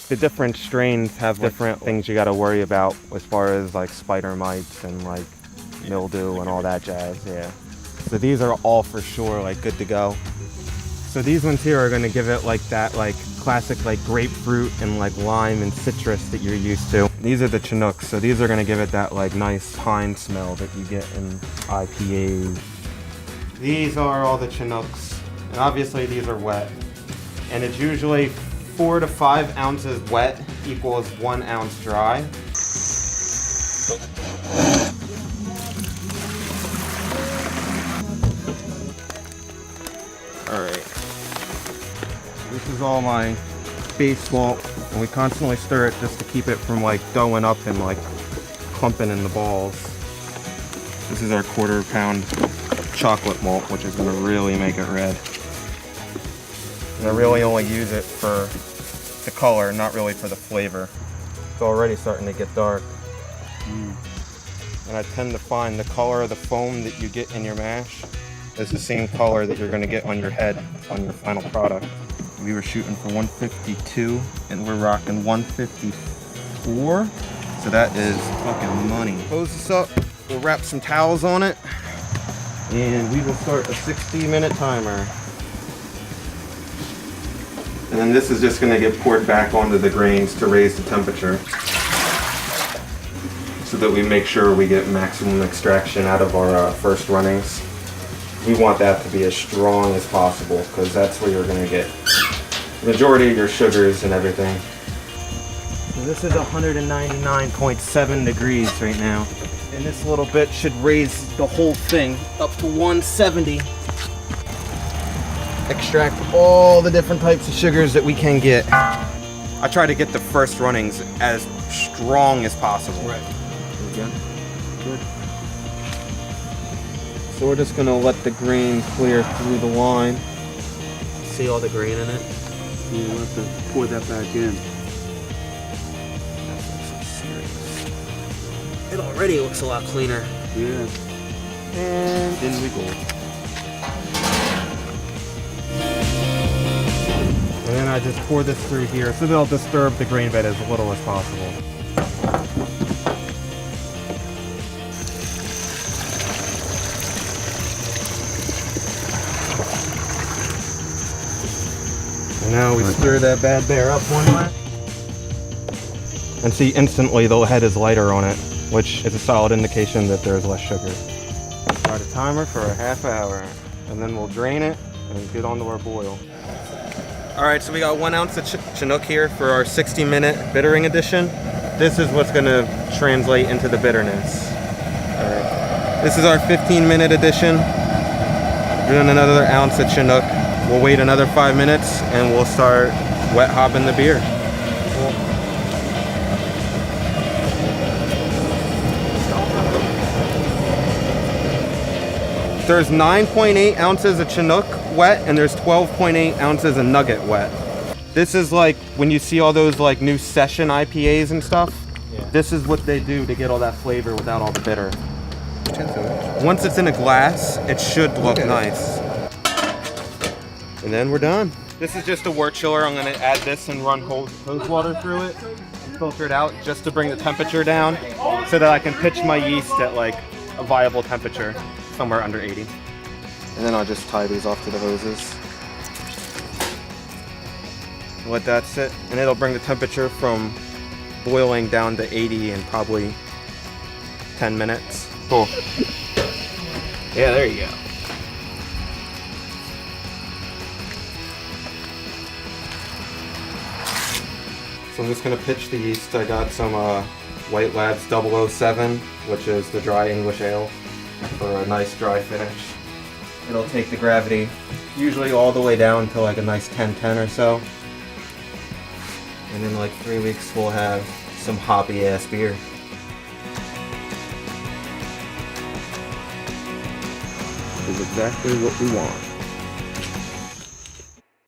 the different strains have different things you got to worry about as far as like spider mites and like mildew and all that jazz. Yeah. So these are all for sure like good to go. So these ones here are going to give it like that like classic like grapefruit and like lime and citrus that you're used to. These are the Chinooks, so these are going to give it that like nice pine smell that you get in IPAs. These are all the Chinooks, and obviously these are wet. And it's usually 4 to 5 ounces wet equals 1 ounce dry. Alright. This is all my base malt, and we constantly stir it just to keep it from like doughing up and like clumping in the balls. This is our 1/4 pound chocolate malt, which is going to really make it red. And I really only use it for the color, not really for the flavor. It's already starting to get dark. And I tend to find the color of the foam that you get in your mash is the same color that you're going to get on your head on your final product. We were shooting for 152 and we're rocking 154. So that is fucking money. Close this up, we'll wrap some towels on it, and we will start a 60-minute timer. And then this is just going to get poured back onto the grains to raise the temperature so that we make sure we get maximum extraction out of our first runnings. We want that to be as strong as possible because that's where you're going to get the majority of your sugars and everything. So this is 199.7 degrees right now. And this little bit should raise the whole thing up to 170. Extract all the different types of sugars that we can get. I try to get the first runnings as strong as possible. Right. Again. Good. So we're just gonna let the grain clear through the line. See all the grain in it? You have to pour that back in. That's serious. It already looks a lot cleaner. Yeah. And in we go. And then I just pour this through here so they'll disturb the grain bed as little as possible. And now we stir that bad bear up one way. And see, instantly the head is lighter on it, which is a solid indication that there's less sugar. Start a timer for a half hour, and then we'll drain it and get on to our boil. All right, so we got 1 ounce of Chinook here for our 60-minute bittering edition. This is what's gonna translate into the bitterness. All right, this is our 15-minute edition. We're doing another ounce of Chinook. We'll wait another 5 minutes and we'll start wet hopping the beer. Cool. There's 9.8 ounces of Chinook wet and there's 12.8 ounces of Nugget wet. This is like when you see all those like new session IPAs and stuff. Yeah. This is what they do to get all that flavor without all the bitter. Once it's in a glass, it should look nice. And then we're done. This is just a wort chiller. I'm gonna add this and run hose water through it and filter it out just to bring the temperature down so that I can pitch my yeast at like a viable temperature, somewhere under 80. And then I'll just tie these off to the hoses. Let that sit, and it'll bring the temperature from boiling down to 80 in probably 10 minutes. Cool. Yeah, there you go. So I'm just gonna pitch the yeast. I got some White Labs 007, which is the dry English ale, for a nice dry finish. It'll take the gravity usually all the way down to like a nice 10-10 or so. And in like 3 weeks we'll have some hoppy ass beer. This is exactly what we want.